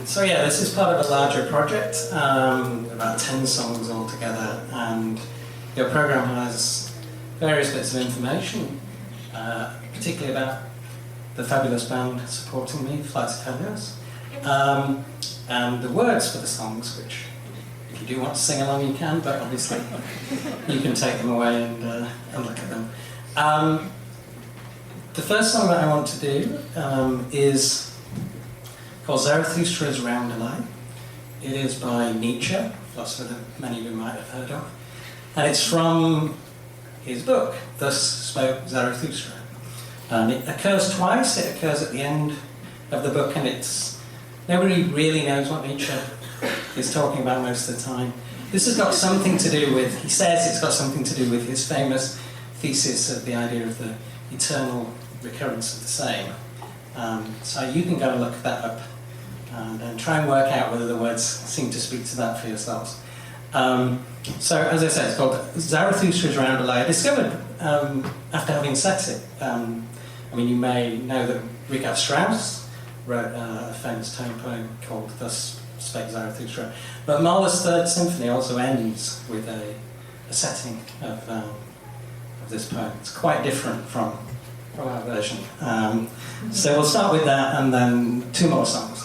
So yeah, this is part of a larger project, about 10 songs altogether, and your program has various bits of information, particularly about the fabulous band supporting me, Flights of Helios, and the words for the songs, which, if you do want to sing along, you can, but obviously you can take them away and look at them. The first song that I want to do is called Zarathustra's Roundelay. It is by Nietzsche, a philosopher that many of you might have heard of, and it's from his book, Thus Spoke Zarathustra. It occurs twice. It occurs at the end of the book, and nobody really knows what Nietzsche is talking about most of the time. This has got something to do with, he says it's got something to do with his famous thesis of the idea of the eternal recurrence of the same. So you can go and look that up and try and work out whether the words seem to speak to that for yourselves. So, as I said, it's called Zarathustra's Roundelay. I discovered, after having set it, I mean, you may know that Richard Strauss wrote a famous tone poem called Thus Spake Zarathustra. But Mahler's Third Symphony also ends with a setting of this poem. It's quite different from our version. So we'll start with that and then two more songs.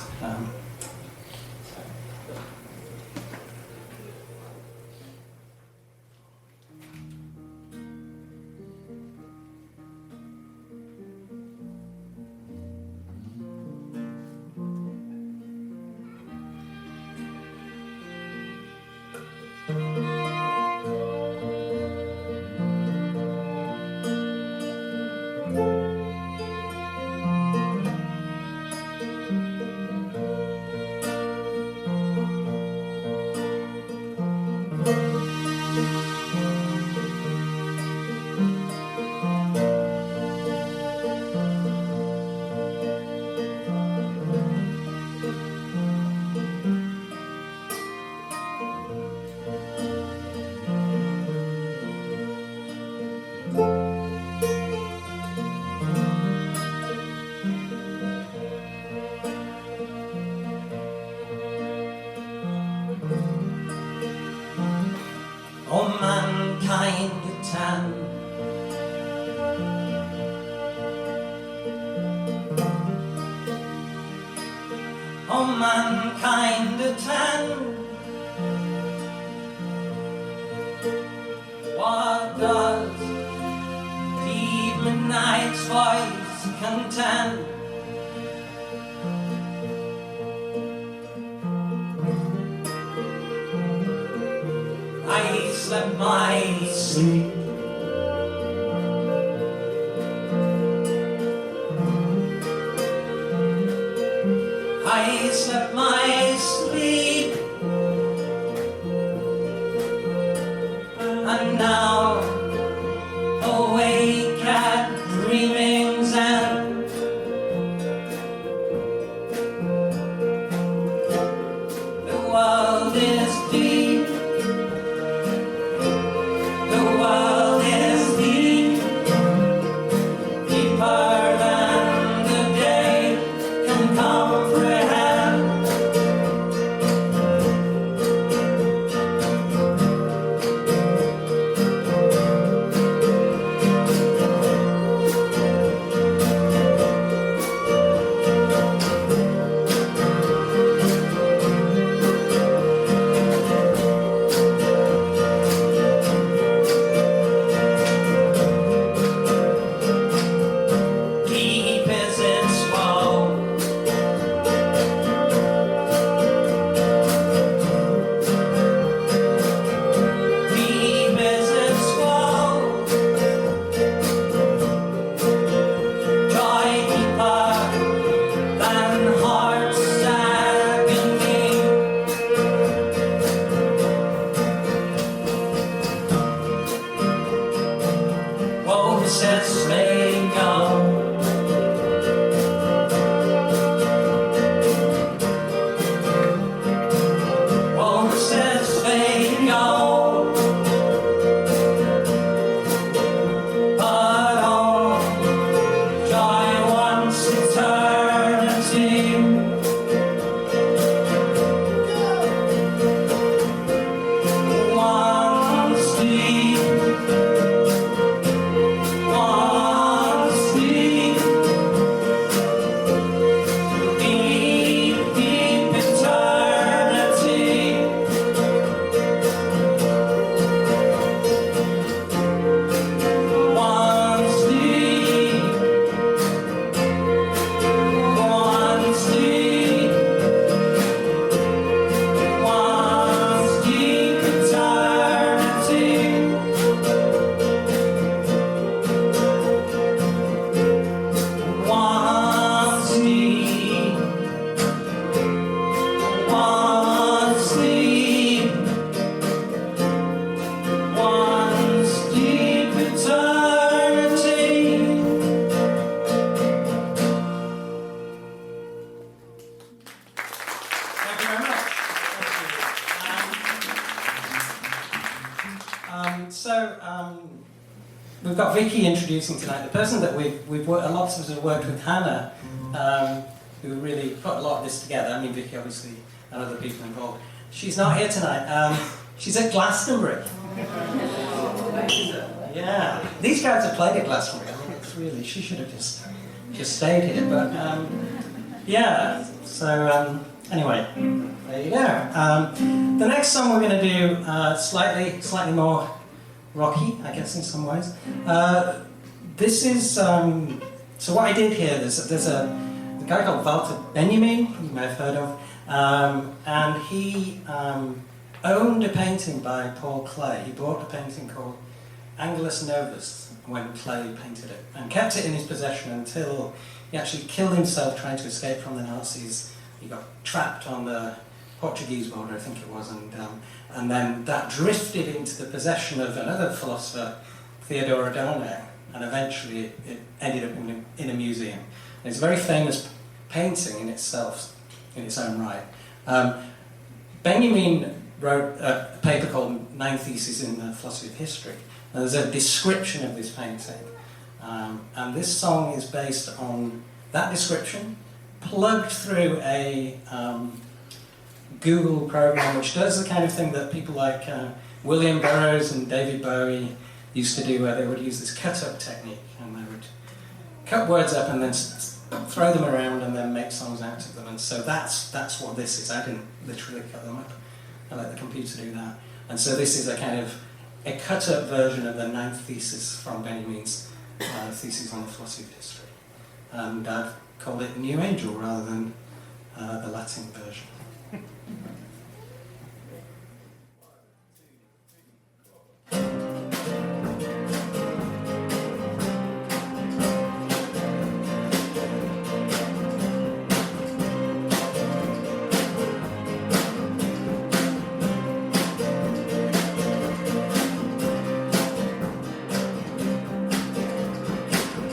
We've got Vicky introducing tonight. The person that we've worked, a lot of us have worked with, Hannah, who really put a lot of this together. I mean, Vicky obviously and other people involved. She's not here tonight. She's at Glastonbury. Yeah, these guys have played at Glastonbury. I mean, it's really, she should have just stayed here. But yeah, so anyway, there you go. The next song we're going to do slightly more rocky, I guess, in some ways. This is so what I did here. There's a guy called Walter Benjamin, you may have heard of, and he owned a painting by Paul Klee. He bought a painting called Angelus Novus when Klee painted it, and kept it in his possession until he actually killed himself trying to escape from the Nazis. He got trapped on the Portuguese border, I think it was, and then that drifted into the possession of another philosopher, Theodor Adorno, and eventually it ended up in a museum. And it's a very famous painting in itself, in its own right. Benjamin wrote a paper called 9 Theses in the Philosophy of History, and there's a description of this painting. And this song is based on that description, plugged through a Google program which does the kind of thing that people like William Burroughs and David Bowie used to do, where they would use this cut-up technique, and they would cut words up and then throw them around and then make songs out of them. And so that's what this is. I didn't literally cut them up. I let the computer do that. And so this is a kind of a cut-up version of the 9th thesis from Benjamin's Theses on the Philosophy of History. And I've called it New Angel rather than the Latin version.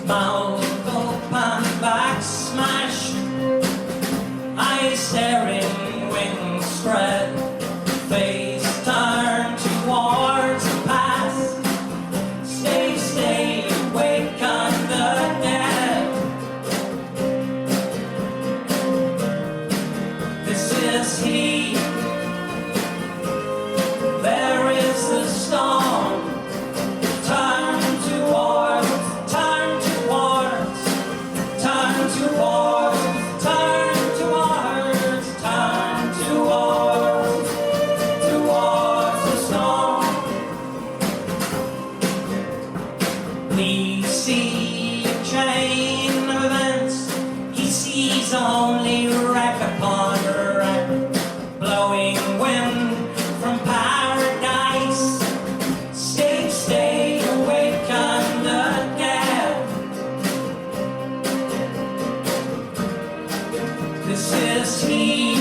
Mouth open, back smash, eyes staring, wings spread, face turned towards the past. Stay, wake on the dead. This is he. There is the storm. Turn towards. We see a chain of events. He sees only wreck upon wreck, blowing wind from paradise. Stay, awake on the dead. This is he.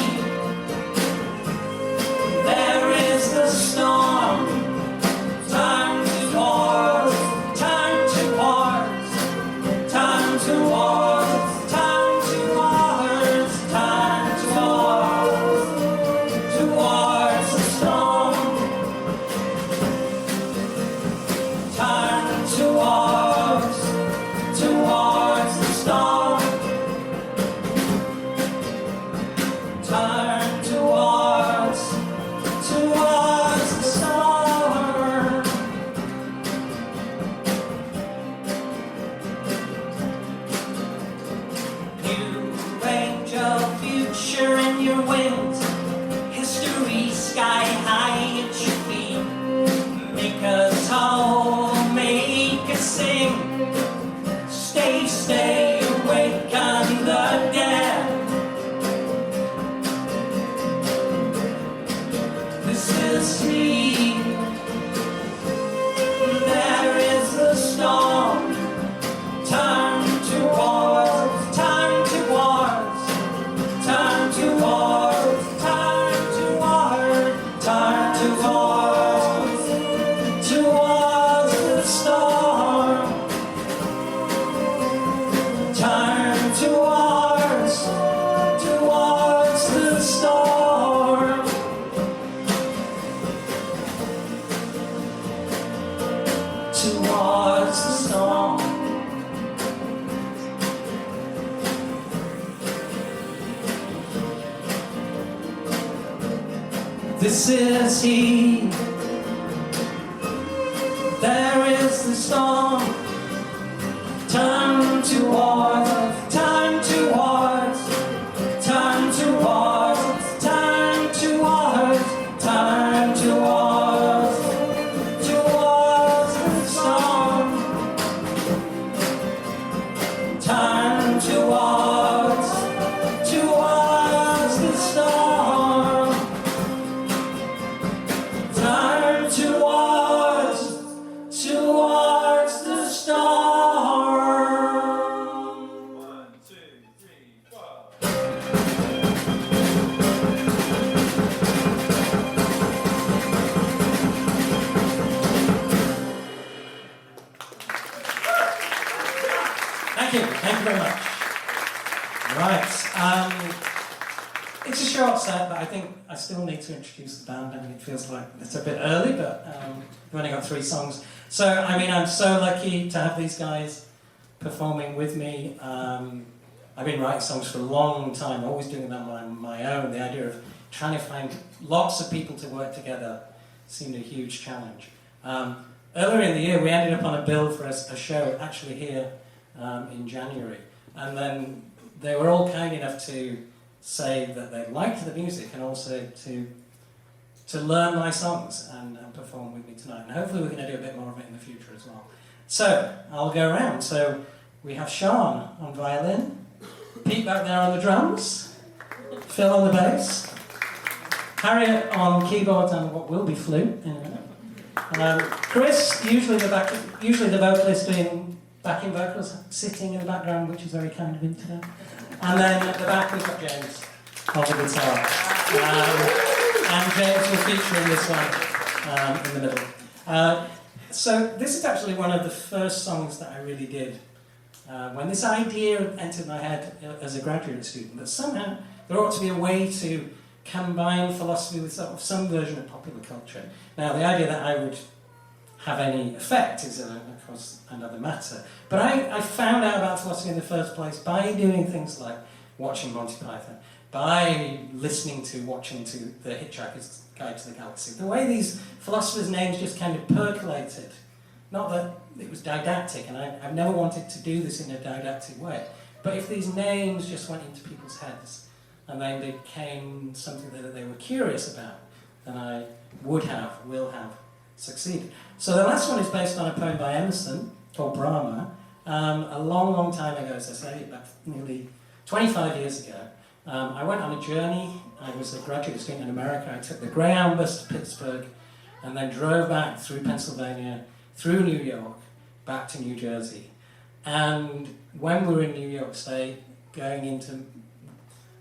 There is the storm. Turn towards. towards the storm. This is he. There is the storm. Turn towards, turn towards, turn towards, turn towards, turn towards, towards the storm. Turn towards, towards the storm. Turn towards, towards the storm. 1, 2, 3, 4. Thank you very much. Right, it's a short set, but I think I still need to introduce the band. I mean, it feels like it's a bit early, but we've only got 3 songs. So, I mean, I'm so lucky to have these guys performing with me. I've been writing songs for a long time, always doing them on my own. The idea of trying to find lots of people to work together seemed a huge challenge. Earlier in the year, we ended up on a bill for a show actually here in January. And then they were all kind enough to say that they liked the music and also to learn my songs and perform with me tonight. And hopefully we're going to do a bit more of it in the future as well. So, I'll go around. So, we have Sean on violin, Pete back there on the drums, Phil on the bass, Harriet on keyboards and what will be flute in a minute. Chris, usually the vocalist doing backing vocals, sitting in the background, which is very kind of him today. And then at the back we've got James on the guitar. And James will feature in this one in the middle. So this is actually one of the first songs that I really did. When this idea entered my head as a graduate student, that somehow there ought to be a way to combine philosophy with sort of some version of popular culture. Now, the idea that I would have any effect is, of course, another matter. But I found out about philosophy in the first place by doing things like watching Monty Python, by watching to The Hitchhiker's Guide to the Galaxy. The way these philosophers' names just kind of percolated. Not that it was didactic, and I've never wanted to do this in a didactic way. But if these names just went into people's heads, and they became something that they were curious about, then I will have succeeded. So the last one is based on a poem by Emerson called Brahma. A long, long time ago, as I say, about nearly 25 years ago, I went on a journey. I was a graduate student in America. I took the Greyhound bus to Pittsburgh and then drove back through Pennsylvania, through New York, back to New Jersey. And when we were in New York State, going into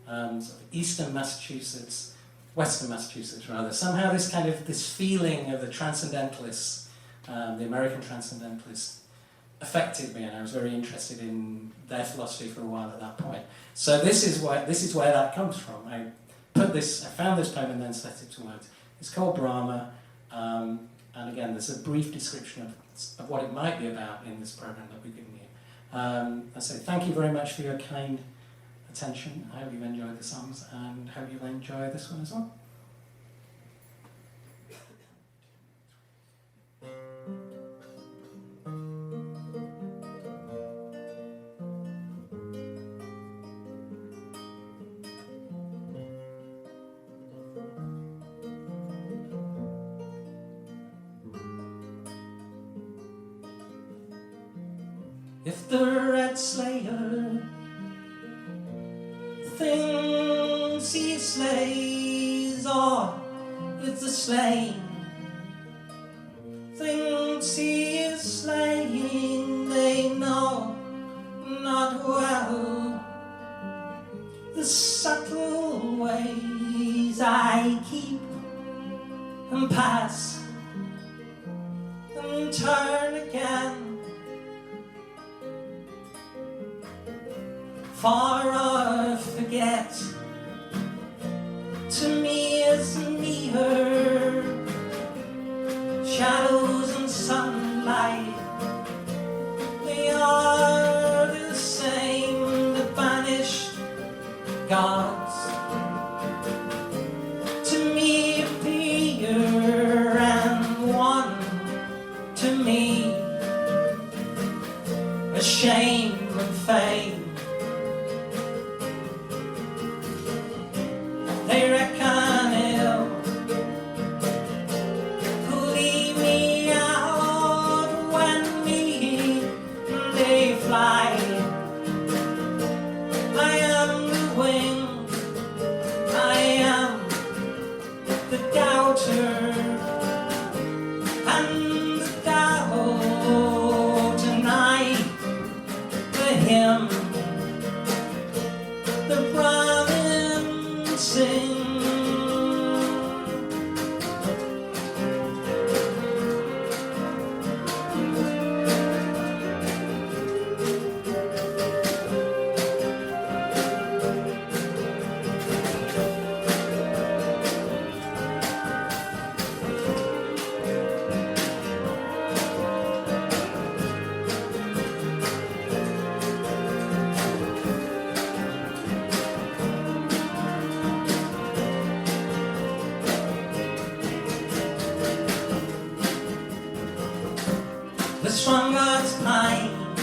sort of western Massachusetts rather, somehow this feeling of the transcendentalists, the American transcendentalists, affected me, and I was very interested in their philosophy for a while at that point. So this is where that comes from. I found this poem and then set it to words. It's called Brahma, and again, there's a brief description of what it might be about in this program that we've given you. I say thank you very much for your kind attention. I hope you've enjoyed the songs and hope you'll enjoy this one as well. If the red slayer thinks he slays, or if the slain thinks he is slaying, they know not well the subtle ways I keep and pass and turn again. For or forget, to me is mere shadows and sunlight shame and fame. They reckon ill who leave me out when they fly. I am the wing, I am the doubter, and the doubt tonight for him. The Brahmin sing. The strong God's kind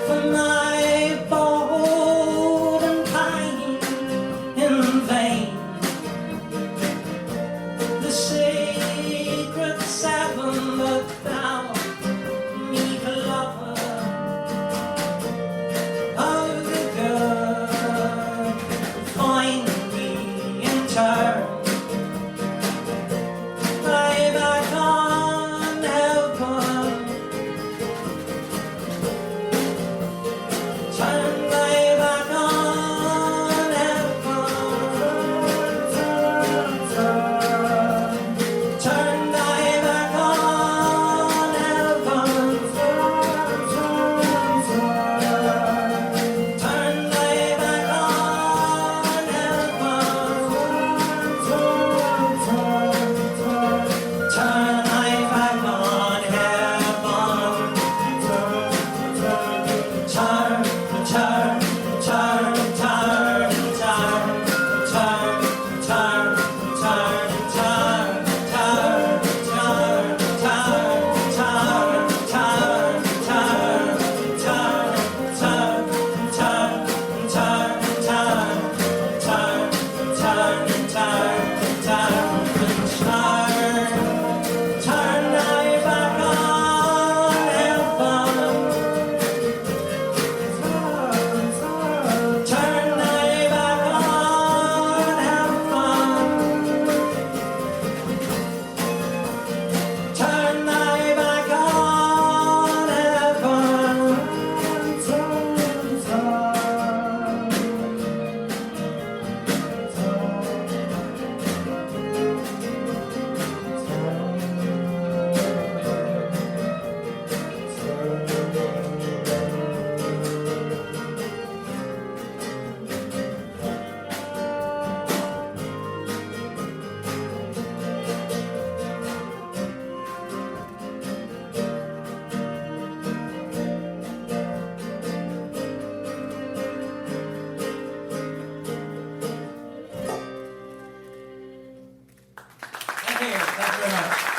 for my bold and kind in vain. The sacred seven that thou meek lover of the good find me in turn. Thy back on heaven, turn thy back on heaven, turn thy back on heaven, turn thy back on heaven, turn thy back on heaven. Turn, turn, turn, turn, turn, turn, turn, turn, turn, turn, turn, turn, turn, turn thy back on heaven. Turn thy back on heaven. Turn thy back on Thank you very much.